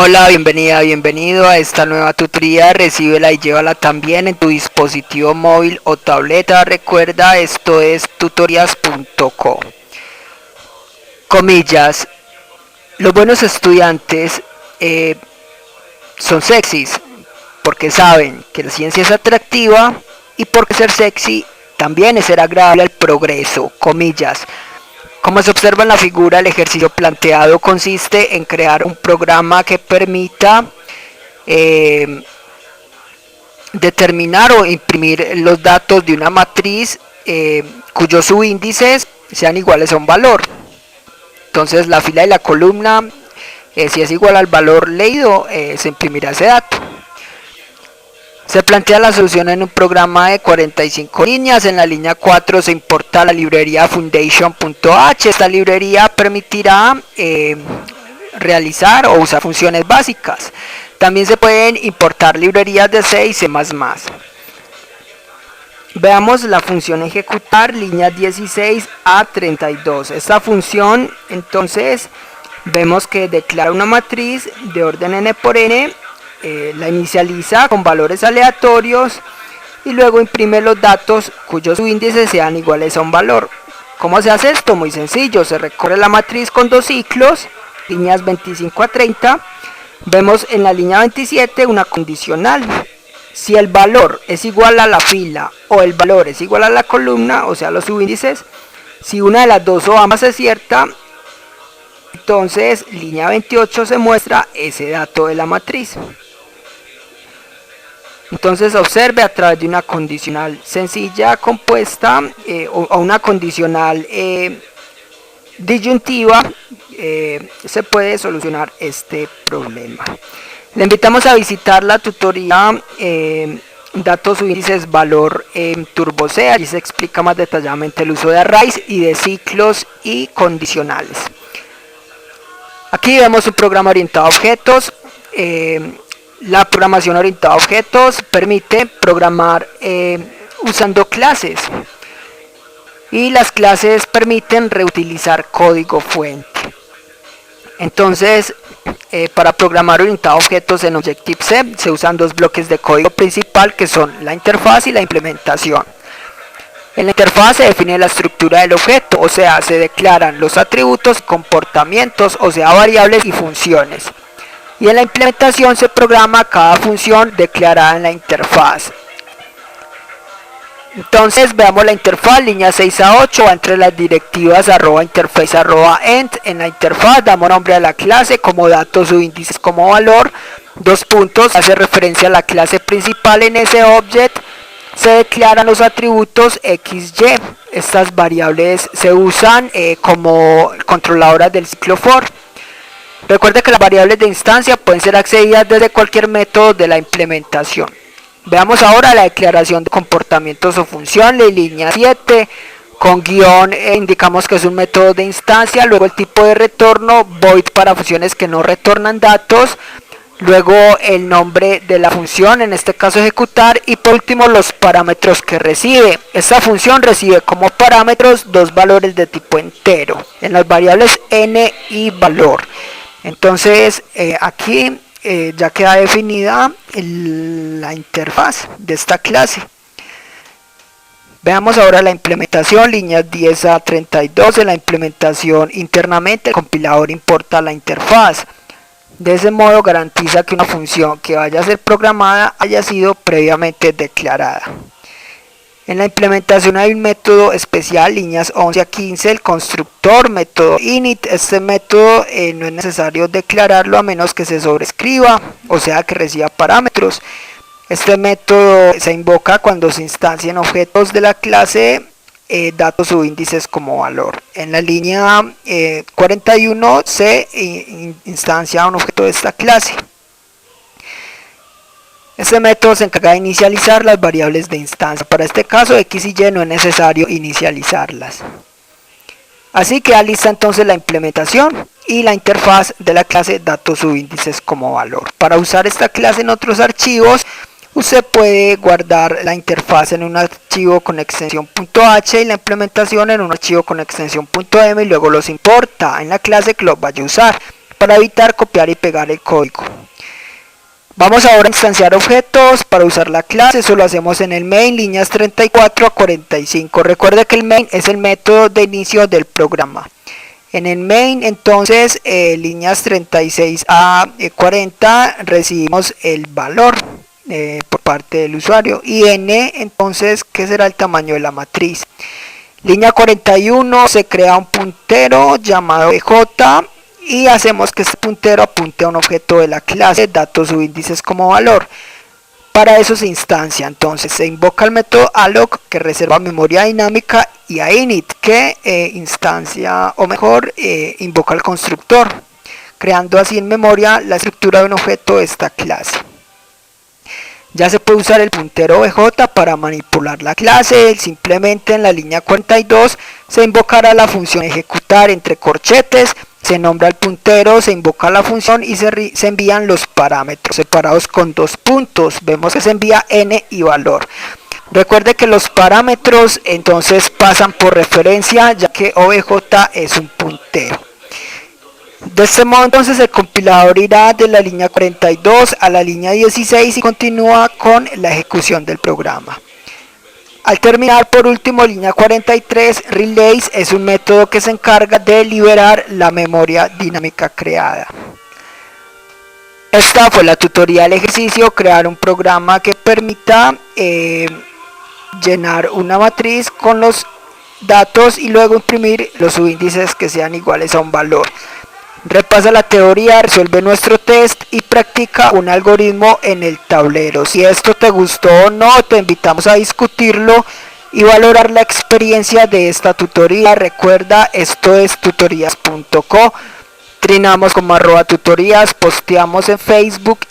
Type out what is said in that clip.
Hola, bienvenida, bienvenido a esta nueva tutoría. Recíbela y llévala también en tu dispositivo móvil o tableta. Recuerda, esto es tutorías.co. Comillas. Los buenos estudiantes son sexys porque saben que la ciencia es atractiva y porque ser sexy también es ser agradable al progreso. Comillas. Como se observa en la figura, el ejercicio planteado consiste en crear un programa que permita determinar o imprimir los datos de una matriz cuyos subíndices sean iguales a un valor. Entonces la fila y la columna, si es igual al valor leído, se imprimirá ese dato. Se plantea la solución en un programa de 45 líneas. En la línea 4 se importa la librería foundation.h. Esta librería permitirá realizar o usar funciones básicas. También se pueden importar librerías de C y C++. Veamos la función ejecutar, líneas 16 a 32. Esta función, entonces, vemos que declara una matriz de orden n por n. La inicializa con valores aleatorios y luego imprime los datos cuyos subíndices sean iguales a un valor. ¿Cómo se hace esto? Muy sencillo, se recorre la matriz con dos ciclos, líneas 25 a 30. Vemos en la línea 27 una condicional. Si el valor es igual a la fila o el valor es igual a la columna, o sea los subíndices, si una de las dos o ambas es cierta, entonces línea 28 se muestra ese dato de la matriz. Entonces observe, a través de una condicional sencilla compuesta o una condicional disyuntiva se puede solucionar este problema. Le invitamos a visitar la tutoría datos subíndices valor turbo C. Allí se explica más detalladamente el uso de arrays y de ciclos y condicionales. Aquí vemos un programa orientado a objetos. La programación orientada a objetos permite programar usando clases, y las clases permiten reutilizar código fuente. Entonces, para programar orientado a objetos en Objective-C se usan dos bloques de código principal, que son la interfaz y la implementación. En la interfaz se define la estructura del objeto, o sea, se declaran los atributos, comportamientos, o sea, variables y funciones. Y en la implementación se programa cada función declarada en la interfaz. Entonces veamos la interfaz, línea 6 a 8, va entre las directivas @interface@end. En la interfaz damos nombre a la clase como datos, subíndices como valor, dos puntos, hace referencia a la clase principal. En ese object se declaran los atributos x, y. Estas variables se usan como controladoras del ciclo for. Recuerde que las variables de instancia pueden ser accedidas desde cualquier método de la implementación. Veamos ahora la declaración de comportamientos o funciones, línea 7, con guión indicamos que es un método de instancia, luego el tipo de retorno, void para funciones que no retornan datos, luego el nombre de la función, en este caso ejecutar, y por último los parámetros que recibe. Esta función recibe como parámetros dos valores de tipo entero, en las variables n y valor. Entonces aquí ya queda definida la interfaz de esta clase. Veamos ahora la implementación, líneas 10 a 32. En la implementación internamente el compilador importa la interfaz. De ese modo garantiza que una función que vaya a ser programada haya sido previamente declarada. En la implementación hay un método especial, líneas 11 a 15, el constructor, método init. Este método no es necesario declararlo a menos que se sobrescriba, o sea que reciba parámetros. Este método se invoca cuando se instancian objetos de la clase datos subíndices como valor. En la línea 41 se instancia un objeto de esta clase. Este método se encarga de inicializar las variables de instancia. Para este caso x y y no es necesario inicializarlas. Así queda lista entonces la implementación y la interfaz de la clase datos subíndices como valor. Para usar esta clase en otros archivos, usted puede guardar la interfaz en un archivo con extensión .h y la implementación en un archivo con extensión .m y luego los importa en la clase que los vaya a usar. para evitar copiar y pegar el código. Vamos ahora a instanciar objetos. Para usar la clase eso lo hacemos en el main, líneas 34 a 45. Recuerde que el main es el método de inicio del programa. En el main, entonces, líneas 36 a 40 recibimos el valor por parte del usuario. Y n, entonces, ¿qué será el tamaño de la matriz? Línea 41 se crea un puntero llamado j y hacemos que este puntero apunte a un objeto de la clase, datos subíndices como valor. Para eso se instancia, entonces se invoca el método alloc que reserva memoria dinámica y a init que instancia, o mejor, invoca el constructor, creando así en memoria la estructura de un objeto de esta clase. Ya se puede usar el puntero bj para manipular la clase. Simplemente en la línea 42 se invocará la función ejecutar entre corchetes, se nombra el puntero, se invoca la función y se envían los parámetros separados con 2 puntos. Vemos que se envía n y valor. Recuerde que los parámetros entonces pasan por referencia, ya que obj es un puntero. De este modo entonces el compilador irá de la línea 42 a la línea 16 y continúa con la ejecución del programa. Al terminar, por último, línea 43, relays es un método que se encarga de liberar la memoria dinámica creada. Esta fue la tutorial ejercicio, crear un programa que permita llenar una matriz con los datos y luego imprimir los subíndices que sean iguales a un valor. Repasa la teoría, resuelve nuestro test y practica un algoritmo en el tablero. Si esto te gustó o no, te invitamos a discutirlo y valorar la experiencia de esta tutoría. Recuerda, esto es tutorías.co. Trinamos como @tutorías, posteamos en Facebook.